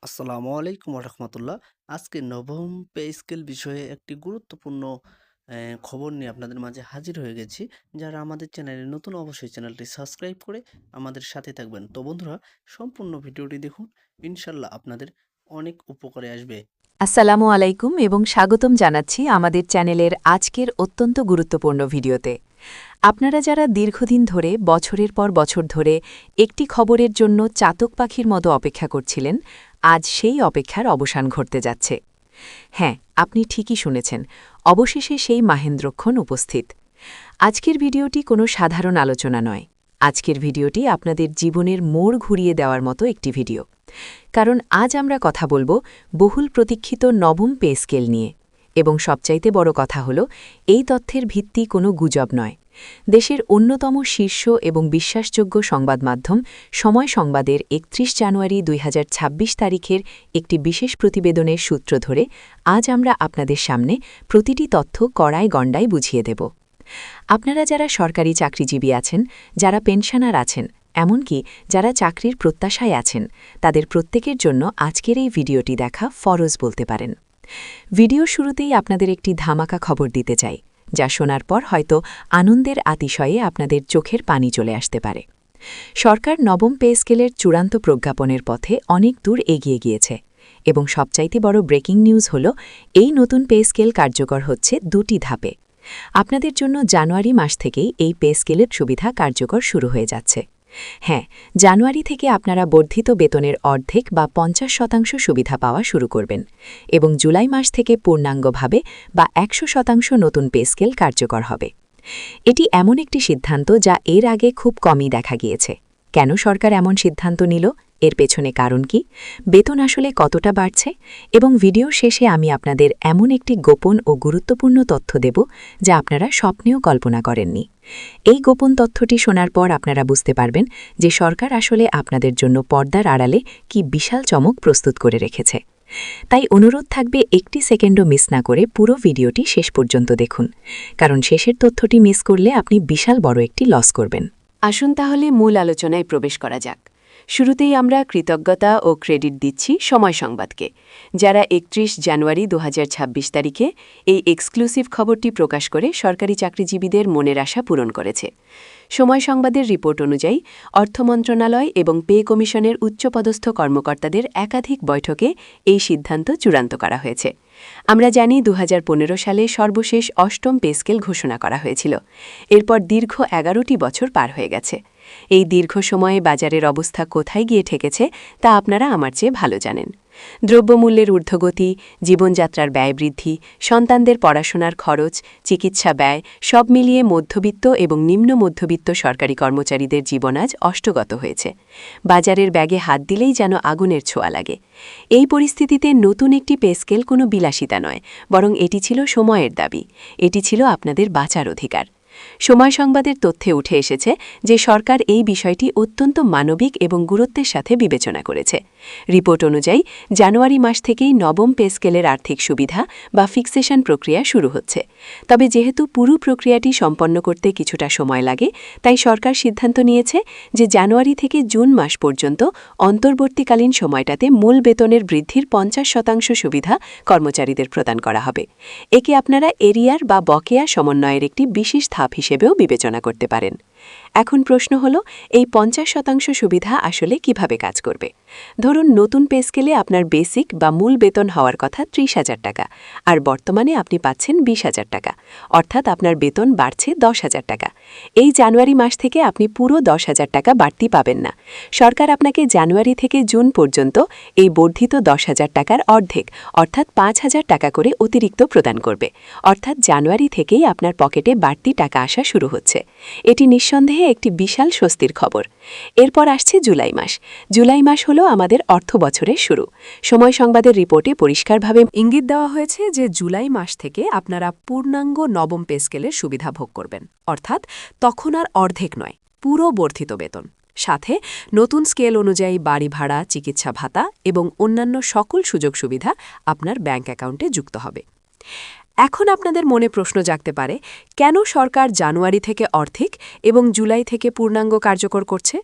আসসালামু আলাইকুম রহমতুল্লাহ। আজকে নবম পে স্কেল বিষয়ে একটি গুরুত্বপূর্ণ খবর নিয়ে আপনাদের মাঝে হাজির হয়ে গেছি। যারা আমাদের চ্যানেলে নতুন অবশ্যই চ্যানেলটি সাবস্ক্রাইব করে আমাদের সাথে থাকবেন। তো বন্ধুরা, সম্পূর্ণ ভিডিওটি দেখুন, ইনশাল্লাহ আপনাদের অনেক উপকারে আসবে। আসসালামু আলাইকুম এবং স্বাগতম জানাচ্ছি আমাদের চ্যানেলের আজকের অত্যন্ত গুরুত্বপূর্ণ ভিডিওতে। আপনারা যারা দীর্ঘদিন ধরে বছরের পর বছর ধরে একটি খবরের জন্য চাতক পাখির মতো অপেক্ষা করছিলেন, আজ সেই অপেক্ষার অবসান ঘটতে যাচ্ছে। হ্যাঁ, আপনি ঠিকই শুনেছেন, অবশেষে সেই মাহেন্দ্রক্ষণ উপস্থিত। আজকের ভিডিওটি কোনো সাধারণ আলোচনা নয়। আজকের ভিডিওটি আপনাদের জীবনের মোড় ঘুরিয়ে দেওয়ার মতো একটি ভিডিও। কারণ আজ আমরা কথা বলবো বহুল প্রতীক্ষিত নবম পে স্কেল নিয়ে। এবং সবচাইতে বড় কথা হল, এই তথ্যের ভিত্তি কোনো গুজব নয়। দেশের অন্যতম শীর্ষ এবং বিশ্বাসযোগ্য সংবাদ মাধ্যম সময় সংবাদের ৩১ জানুয়ারি ২০২৬ তারিখের একটি বিশেষ প্রতিবেদনের সূত্র ধরে আজ আমরা আপনাদের সামনে প্রতিটি তথ্য কড়ায় গণ্ডায় বুঝিয়ে দেব। আপনারা যারা সরকারি চাকরিজীবী আছেন, যারা পেনশনার আছেন, এমনকি যারা চাকরির প্রত্যাশায় আছেন, তাদের প্রত্যেকের জন্য আজকের এই ভিডিওটি দেখা ফরজ বলতে পারেন। ভিডিও শুরুতেই আপনাদের একটি ধামাকা খবর দিতে চাই, যা শোনার পর হয়তো আনন্দের আতিশয়ে আপনাদের চোখের পানি চলে আসতে পারে। সরকার নবম পে স্কেলের চূড়ান্ত প্রজ্ঞাপনের পথে অনেক দূর এগিয়ে গিয়েছে এবং সবচাইতে বড় ব্রেকিং নিউজ হল, এই নতুন পে স্কেল কার্যকর হচ্ছে দুটি ধাপে। আপনাদের জন্য জানুয়ারি মাস থেকেই এই পে স্কেলের সুবিধা কার্যকর শুরু হয়ে যাচ্ছে। হ্যাঁ, জানুয়ারি থেকে আপনারা বর্ধিত বেতনের অর্ধেক বা ৫০% সুবিধা পাওয়া শুরু করবেন এবং জুলাই মাস থেকে পূর্ণাঙ্গভাবে বা ১০০% নতুন পে স্কেল কার্যকর হবে। এটি এমন একটি সিদ্ধান্ত যা এর আগে খুব কমই দেখা গিয়েছে। কেন সরকার এমন সিদ্ধান্ত নিল, এর পেছনে কারণ কি, বেতন আসলে কতটা বাড়ছে, এবং ভিডিও শেষে আমি আপনাদের এমন একটি গোপন ও গুরুত্বপূর্ণ তথ্য দেব যা আপনারা স্বপ্নেও কল্পনা করেননি। এই গোপন তথ্যটি শোনার পর আপনারা বুঝতে পারবেন যে সরকার আসলে আপনাদের জন্য পর্দার আড়ালে কি বিশাল চমক প্রস্তুত করে রেখেছে। তাই অনুরোধ থাকবে, একটি সেকেন্ডও মিস না করে পুরো ভিডিওটি শেষ পর্যন্ত দেখুন, কারণ শেষের তথ্যটি মিস করলে আপনি বিশাল বড় একটি লস করবেন। আসুন তাহলে মূল আলোচনায় প্রবেশ করা যাক। শুরুতেই আমরা কৃতজ্ঞতা ও ক্রেডিট দিচ্ছি সময় সংবাদকে, যারা ৩১ জানুয়ারি ২০২৬ তারিখে এই এক্সক্লুসিভ খবরটি প্রকাশ করে সরকারি চাকরিজীবীদের মনের আশা পূরণ করেছে। সময় সংবাদের রিপোর্ট অনুযায়ী অর্থ মন্ত্রণালয় এবং পে কমিশনের উচ্চপদস্থ কর্মকর্তাদের একাধিক বৈঠকে এই সিদ্ধান্ত চূড়ান্ত করা হয়েছে। আমরা জানি ২০১৫ সালে সর্বশেষ অষ্টম পে স্কেল ঘোষণা করা হয়েছিল। এরপর দীর্ঘ ১১টি বছর পার হয়ে গেছে। এই দীর্ঘ সময়ে বাজারের অবস্থা কোথায় গিয়ে ঠেকেছে তা আপনারা আমার চেয়ে ভালো জানেন। দ্রব্যমূল্যের ঊর্ধ্বগতি, জীবনযাত্রার ব্যয় বৃদ্ধি, সন্তানদের পড়াশোনার খরচ, চিকিৎসা ব্যয়, সব মিলিয়ে মধ্যবিত্ত এবং নিম্ন মধ্যবিত্ত সরকারি কর্মচারীদের জীবন আজ অষ্টগত হয়েছে। বাজারের ব্যাগে হাত দিলেই যেন আগুনের ছোঁয়া লাগে। এই পরিস্থিতিতে নতুন একটি পে স্কেল কোনো বিলাসিতা নয়, বরং এটি ছিল সময়ের দাবি। এটি ছিল আপনাদের বাঁচার অধিকার। সময় সংবাদের তথ্যে উঠে এসেছে যে সরকার এই বিষয়টি অত্যন্ত মানবিক এবং গুরুত্বের সাথে বিবেচনা করেছে। রিপোর্ট অনুযায়ী জানুয়ারি মাস থেকেই নবম পে স্কেলের আর্থিক সুবিধা বা ফিক্সেশন প্রক্রিয়া শুরু হচ্ছে। তবে যেহেতু পুরো প্রক্রিয়াটি সম্পন্ন করতে কিছুটা সময় লাগে, তাই সরকার সিদ্ধান্ত নিয়েছে যে জানুয়ারি থেকে জুন মাস পর্যন্ত অন্তর্বর্তীকালীন সময়টাতে মূল বেতনের বৃদ্ধির ৫০% সুবিধা কর্মচারীদের প্রদান করা হবে। একে আপনারা এরিয়ার বা বকেয়া সমন্বয়ের একটি বিশেষ ধাপ হিসেবেও বিবেচনা করতে পারেন। এখন প্রশ্ন হল, এই ৫০% সুবিধা আসলে কিভাবে কাজ করবে? ধরুন, নতুন পে স্কেলে আপনার বেসিক বা মূল বেতন হওয়ার কথা ৩০,০০০ টাকা, আর বর্তমানে আপনি পাচ্ছেন ২০,০০০ টাকা, অর্থাৎ আপনার বেতন বাড়ছে ১০,০০০ টাকা। এই জানুয়ারি মাস থেকে আপনি পুরো ১০,০০০ টাকা বাড়তি পাবেন না। সরকার আপনাকে জানুয়ারি থেকে জুন পর্যন্ত এই বর্ধিত ১০,০০০ টাকার অর্ধেক, অর্থাৎ ৫,০০০ টাকা করে অতিরিক্ত প্রদান করবে। অর্থাৎ জানুয়ারি থেকেই আপনার পকেটে বাড়তি টাকা আসা শুরু হচ্ছে। এটি নিঃসন্দেহে একটি বিশাল স্বস্তির খবর। এরপর আসছে জুলাই মাস। জুলাই মাস হল আমাদের অর্থ বছরের শুরু। সময় সংবাদের রিপোর্টে পরিষ্কারভাবে ইঙ্গিত দেওয়া হয়েছে যে জুলাই মাস থেকে আপনারা পূর্ণাঙ্গ নবম পে স্কেলের সুবিধা ভোগ করবেন, অর্থাৎ তখন আর অর্ধেক নয়, পুরো বর্ধিত বেতন। সাথে নতুন স্কেল অনুযায়ী বাড়ি ভাড়া, চিকিৎসা ভাতা এবং অন্যান্য সকল সুযোগ সুবিধা আপনার ব্যাংক অ্যাকাউন্টে যুক্ত হবে। এখন আপনাদের মনে প্রশ্ন জাগতে পারে, কেন সরকার জানুয়ারি থেকে অর্ধেক এবং জুলাই থেকে পূর্ণাঙ্গ কার্যকর করছে?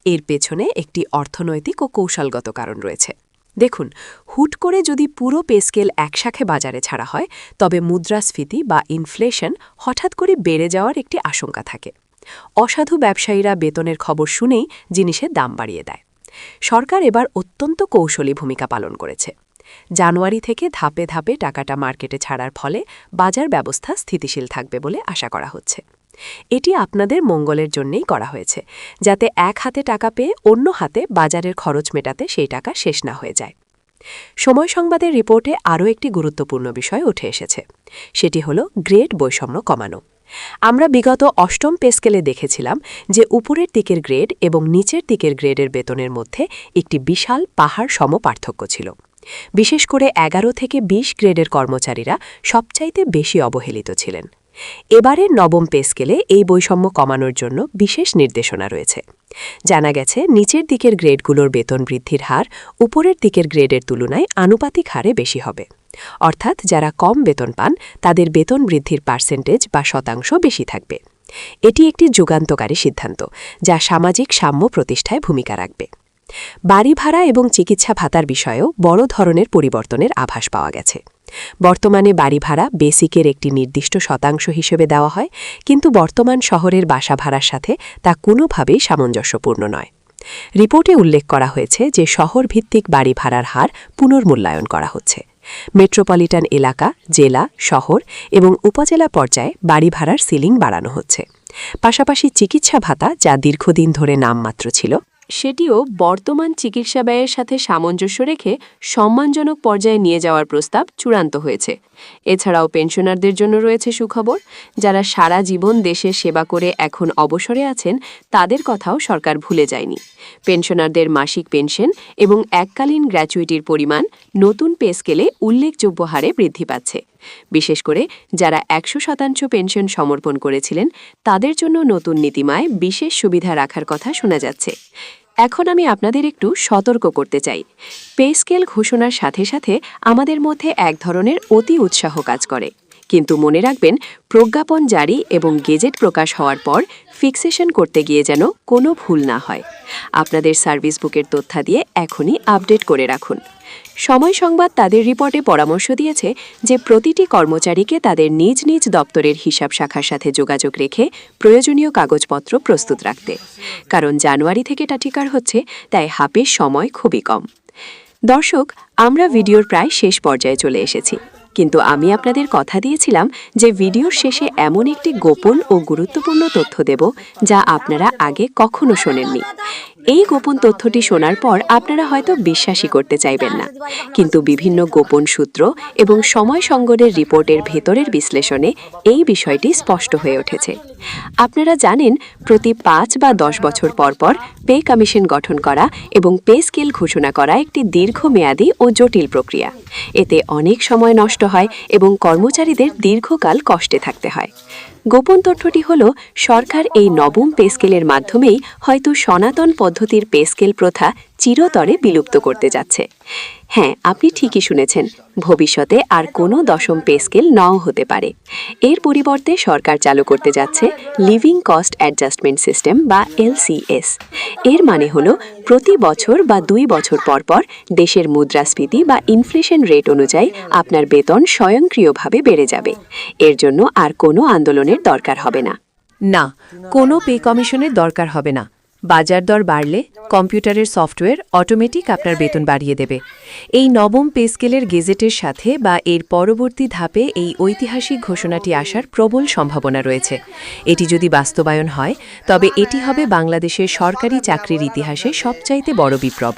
এর পেছনে একটি অর্থনৈতিক ও কৌশলগত কারণ রয়েছে। দেখুন, হুট করে যদি পুরো পে স্কেল একসাথে বাজারে ছাড়া হয় তবে মুদ্রাস্ফীতি বা ইনফ্লেশন হঠাৎ করে বেড়ে যাওয়ার একটি আশঙ্কা থাকে। অসাধু ব্যবসায়ীরা বেতনের খবর শুনেই জিনিসের দাম বাড়িয়ে দেয়। সরকার এবার অত্যন্ত কৌশলী ভূমিকা পালন করেছে। জানুয়ারি থেকে ধাপে ধাপে টাকাটা মার্কেটে ছাড়ার ফলে বাজার ব্যবস্থা স্থিতিশীল থাকবে বলে আশা করা হচ্ছে। এটি আপনাদের মঙ্গলের জন্যই করা হয়েছে, যাতে এক হাতে টাকা পেয়ে অন্য হাতে বাজারের খরচ মেটাতে সেই টাকা শেষ না হয়ে যায়। সময় সংবাদের রিপোর্টে আরও একটি গুরুত্বপূর্ণ বিষয় উঠে এসেছে। সেটি হল গ্রেড বৈষম্য কমানো। আমরা বিগত অষ্টম পে স্কেলে দেখেছিলাম যে উপরের দিকের গ্রেড এবং নিচের দিকের গ্রেডের বেতনের মধ্যে একটি বিশাল পাহাড় সম পার্থক্য ছিল। বিশেষ করে 11 থেকে 20 গ্রেডের কর্মচারীরা সবচাইতে বেশি অবহেলিত ছিলেন। এবারের নবম পে স্কেলে এই বৈষম্য কমানোর জন্য বিশেষ নির্দেশনা রয়েছে। জানা গেছে নিচের দিকের গ্রেডগুলোর বেতন বৃদ্ধির হার উপরের দিকের গ্রেডের তুলনায় আনুপাতিক হারে বেশি হবে। অর্থাৎ যারা কম বেতন পান তাদের বেতন বৃদ্ধির পার্সেন্টেজ বা শতাংশ বেশি থাকবে। এটি একটি যুগান্তকারী সিদ্ধান্ত, যা সামাজিক সাম্য প্রতিষ্ঠায় ভূমিকা রাখবে। বাড়ি ভাড়া এবং চিকিৎসা ভাতার বিষয়েও বড় ধরনের পরিবর্তনের আভাস পাওয়া গেছে। বর্তমানে বাড়ি ভাড়া বেসিকের একটি নির্দিষ্ট শতাংশ হিসেবে দেওয়া হয়, কিন্তু বর্তমান শহরের বাসা ভাড়ার সাথে তা কোনোভাবেই সামঞ্জস্যপূর্ণ নয়। রিপোর্টে উল্লেখ করা হয়েছে যে শহরভিত্তিক বাড়ি ভাড়ার হার পুনর্মূল্যায়ন করা হচ্ছে। মেট্রোপলিটন এলাকা, জেলা, শহর এবং উপজেলা পর্যায়ে বাড়ি ভাড়ার সিলিং বাড়ানো হচ্ছে। পাশাপাশি চিকিৎসা ভাতা, যা দীর্ঘদিন ধরে নামমাত্র ছিল, সেটিও বর্তমান চিকিৎসা ব্যয়ের সাথে সামঞ্জস্য রেখে সম্মানজনক পর্যায়ে নিয়ে যাওয়ার প্রস্তাব চূড়ান্ত হয়েছে। এছাড়াও পেনশনারদের জন্য রয়েছে সুখবর। যারা সারা জীবন দেশের সেবা করে এখন অবসরে আছেন, তাদের কথাও সরকার ভুলে যায়নি। পেনশনারদের মাসিক পেনশন এবং এককালীন গ্র্যাচুইটির পরিমাণ নতুন পে স্কেলে উল্লেখযোগ্য হারে বৃদ্ধি পাচ্ছে। বিশেষ করে যারা 100% পেনশন সমর্পণ করেছিলেন, তাদের জন্য নতুন নীতিমায় বিশেষ সুবিধা রাখার কথা শোনা যাচ্ছে। এখন আমি আপনাদের একটু সতর্ক করতে চাই। পে স্কেল ঘোষণার সাথে সাথে আমাদের মধ্যে এক ধরনের অতি উৎসাহ কাজ করে, কিন্তু মনে রাখবেন, প্রজ্ঞাপন জারি এবং গেজেট প্রকাশ হওয়ার পর ফিক্সেশন করতে গিয়ে যেন কোনো ভুল না হয়। আপনাদের সার্ভিস বুকের তথ্য দিয়ে এখনই আপডেট করে রাখুন। সময় সংবাদ তাদের রিপোর্টে পরামর্শ দিয়েছে যে প্রতিটি কর্মচারীকে তাদের নিজ নিজ দপ্তরের হিসাব শাখার সাথে যোগাযোগ রেখে প্রয়োজনীয় কাগজপত্র প্রস্তুত রাখতে। কারণ জানুয়ারি থেকে টাটিকার হচ্ছে, তাই হাতে সময় খুবই কম। দর্শক, আমরা ভিডিওর প্রায় শেষ পর্যায়ে চলে এসেছি, কিন্তু আমি আপনাদের কথা দিয়েছিলাম যে ভিডিওর শেষে এমন একটি গোপন ও গুরুত্বপূর্ণ তথ্য দেব যা আপনারা আগে কখনো শোনেননি। এই গোপন তথ্যটি শোনার পর আপনারা হয়তো বিশ্বাসই করতে চাইবেন না, কিন্তু বিভিন্ন গোপন সূত্র এবং সময় সংগঠনের রিপোর্টের ভেতরের বিশ্লেষণে এই বিষয়টি স্পষ্ট হয়ে উঠেছে। আপনারা জানেন, প্রতি 5 বা 10 বছর পর পর পে কমিশন গঠন করা এবং পে স্কেল ঘোষণা করা একটি দীর্ঘমেয়াদী ও জটিল প্রক্রিয়া। এতে অনেক সময় নষ্ট হয় এবং কর্মচারীদের দীর্ঘকাল কষ্টে থাকতে হয়। গোপন তথ্যটি হল, সরকার এই নবম পে স্কেলের মাধ্যমেই হয়তো সনাতন পদ্ধতির পে স্কেল প্রথা চিরতরে বিলুপ্ত করতে যাচ্ছে। হ্যাঁ, আপনি ঠিকই শুনেছেন, ভবিষ্যতে আর কোনো দশম পে স্কেল নাও হতে পারে। এর পরিবর্তে সরকার চালু করতে যাচ্ছে লিভিং কস্ট অ্যাডজাস্টমেন্ট সিস্টেম বা LCS। এর মানে হলো প্রতি বছর বা 2 বছর পর পর দেশের মুদ্রাস্ফীতি বা ইনফ্লেশন রেট অনুযায়ী আপনার বেতন স্বয়ংক্রিয়ভাবে বেড়ে যাবে। এর জন্য আর কোনো আন্দোলনের দরকার হবে না। না, কোনো পে কমিশনের দরকার হবে না। বাজার দর বাড়লে কম্পিউটারের সফটওয়্যার অটোমেটিক আপনার বেতন বাড়িয়ে দেবে। এই নবম পে স্কেলের গেজেটের সাথে বা এর পরবর্তী ধাপে এই ঐতিহাসিক ঘোষণাটি আসার প্রবল সম্ভাবনা রয়েছে। এটি যদি বাস্তবায়ন হয়, তবে এটি হবে বাংলাদেশের সরকারি চাকরির ইতিহাসে সবচাইতে বড় বিপ্লব।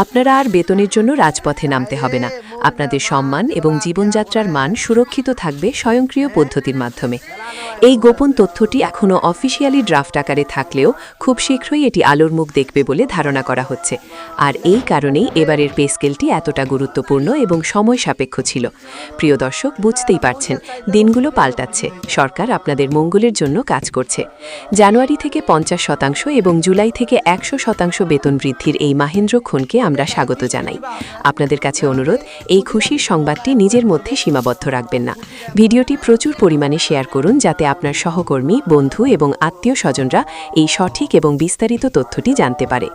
আপনারা আর বেতনের জন্য রাজপথে নামতে হবে না। আপনাদের সম্মান এবং জীবনযাত্রার মান সুরক্ষিত থাকবে স্বয়ংক্রিয় পদ্ধতির মাধ্যমে। এই গোপন তথ্যটি এখনও অফিসিয়ালি ড্রাফট আকারে থাকলেও খুব শীঘ্রই এটি আলোর মুখ দেখবে বলে ধারণা করা হচ্ছে। আর এই কারণেই এবারের পে স্কেলটি এতটা গুরুত্বপূর্ণ এবং সময় সাপেক্ষ ছিল। প্রিয় দর্শক, বুঝতেই পারছেন, দিনগুলো পাল্টাচ্ছে। সরকার আপনাদের মঙ্গলের জন্য কাজ করছে। জানুয়ারি থেকে 50% এবং জুলাই থেকে 100% বেতন বৃদ্ধির এই মাহেন্দ্রক্ষণকে আমরা স্বাগত জানাই। আপনাদের কাছে অনুরোধ, এই খুশির সংবাদটি নিজের মধ্যে সীমাবদ্ধ রাখবেন না। ভিডিওটি প্রচুর পরিমাণে শেয়ার করুন যাতে আপনার সহকর্মী, বন্ধু এবং আত্মীয় স্বজনরা এই সঠিক এবং বিস্তারিত তথ্যটি জানতে পারে।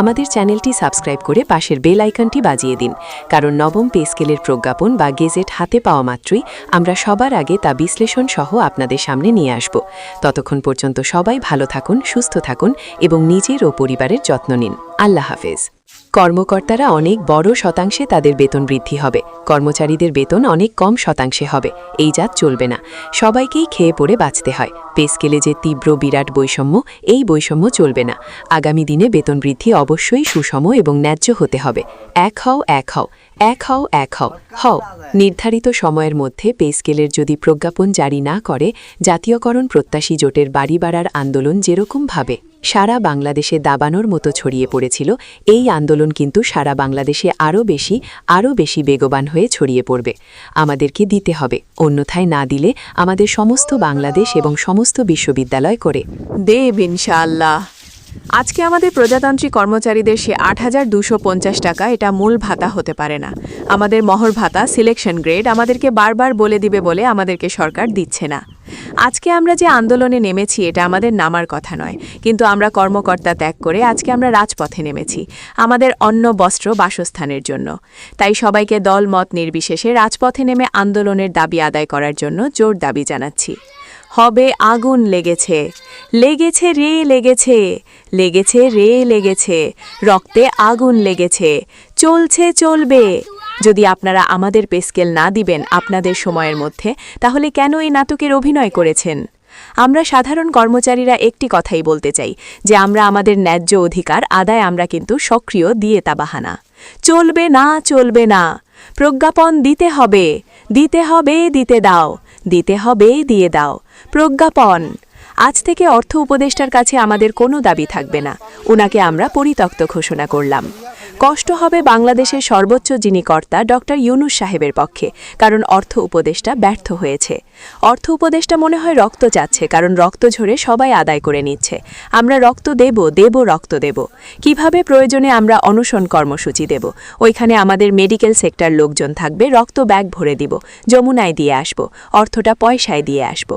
আমাদের চ্যানেলটি সাবস্ক্রাইব করে পাশের বেল আইকনটি বাজিয়ে দিন, কারণ নবম পে স্কেলের প্রজ্ঞাপন বা গেজেট হাতে পাওয়া মাত্রই আমরা সবার আগে তা বিশ্লেষণ সহ আপনাদের সামনে নিয়ে আসব। ততক্ষণ পর্যন্ত সবাই ভালো থাকুন, সুস্থ থাকুন এবং নিজের ও পরিবারের যত্ন নিন। আল্লাহ হাফেজ। কর্মকর্তারা অনেক বড় শতাংশে তাদের বেতন বৃদ্ধি হবে, কর্মচারীদের বেতন অনেক কম শতাংশে হবে। এই জাত চলবে না। সবাইকেই খেয়ে পড়ে বাঁচতে হয়। পে স্কেলে যে তীব্র বিরাট বৈষম্য, এই বৈষম্য চলবে না। আগামী দিনে বেতন বৃদ্ধি অবশ্যই সুষম এবং ন্যায্য হতে হবে। এক হও, এক হও, এক হও, এক হও, হও। নির্ধারিত সময়ের মধ্যে পে স্কেলের যদি প্রজ্ঞাপন জারি না করে, জাতীয়করণ প্রত্যাশী জোটের বাড়ি বাড়ার আন্দোলন যেরকমভাবে সারা বাংলাদেশে দাবানোর মতো ছড়িয়ে পড়েছিল, এই আন্দোলন কিন্তু সারা বাংলাদেশে আরও বেশি বেগবান হয়ে ছড়িয়ে পড়বে। আমাদেরকে দিতে হবে, অন্যথায় না দিলে আমাদের সমস্ত বাংলাদেশ এবং সমস্ত বিশ্ববিদ্যালয় করে দেব ইনশাআল্লাহ। আজকে আমাদের প্রজাতান্ত্রিক কর্মচারীদের সে ৮,২৫০ টাকা এটা মূল ভাতা হতে পারে না। আমাদের মহর ভাতা, সিলেকশন গ্রেড আমাদেরকে বারবার বলে দিবে বলে আমাদেরকে সরকার দিচ্ছে না। আজকে আমরা যে আন্দোলনে নেমেছি এটা আমাদের নামার কথা নয়, কিন্তু আমরা কর্মকর্তা ত্যাগ করে আজকে আমরা রাজপথে নেমেছি আমাদের অন্ন, বস্ত্র, বাসস্থানের জন্য। তাই সবাইকে দল মত নির্বিশেষে রাজপথে নেমে আন্দোলনের দাবি আদায় করার জন্য জোর দাবি জানাচ্ছি। হবে আগুন লেগেছে, লেগেছে রে লেগেছে, লেগেছে রে লেগেছে, রক্তে আগুন লেগেছে, চলছে চলবে। যদি আপনারা আমাদের পে স্কেল না দিবেন আপনাদের সময়ের মধ্যে, তাহলে কেন এই নাটকের অভিনয় করেছেন? আমরা সাধারণ কর্মচারীরা একটি কথাই বলতে চাই যে আমরা আমাদের ন্যায্য অধিকার আদায় আমরা কিন্তু সক্রিয় দিয়ে তা বাহানা। চলবে না, চলবে না। প্রজ্ঞাপন দিতে হবে, দিতে হবে, দিতে দাও, দিতে হবে, দিয়ে দাও। প্রজ্ঞাপন। আজ থেকে অর্থ উপদেষ্টার কাছে আমাদের কোনো দাবি থাকবে না, ওনাকে আমরা পরিত্যক্ত ঘোষণা করলাম। কষ্ট হবে বাংলাদেশের সর্বোচ্চ যিনি কর্তা ডক্টর ইউনূস সাহেবের পক্ষে, কারণ অর্থ উপদেষ্টা ব্যর্থ হয়েছে। অর্থ উপদেষ্টা মনে হয় রক্ত চাচ্ছে, কারণ রক্ত ঝরে সবাই আদায় করে নিচ্ছে। আমরা রক্ত দেব, রক্ত দেব। কিভাবে? প্রয়োজনে আমরা অনশন কর্মসূচি দেব, ওইখানে আমাদের মেডিকেল সেক্টর লোকজন থাকবে, রক্ত ব্যাগ ভরে দিব, যমুনায় দিয়ে আসব, অর্থটা পয়সায় দিয়ে আসব।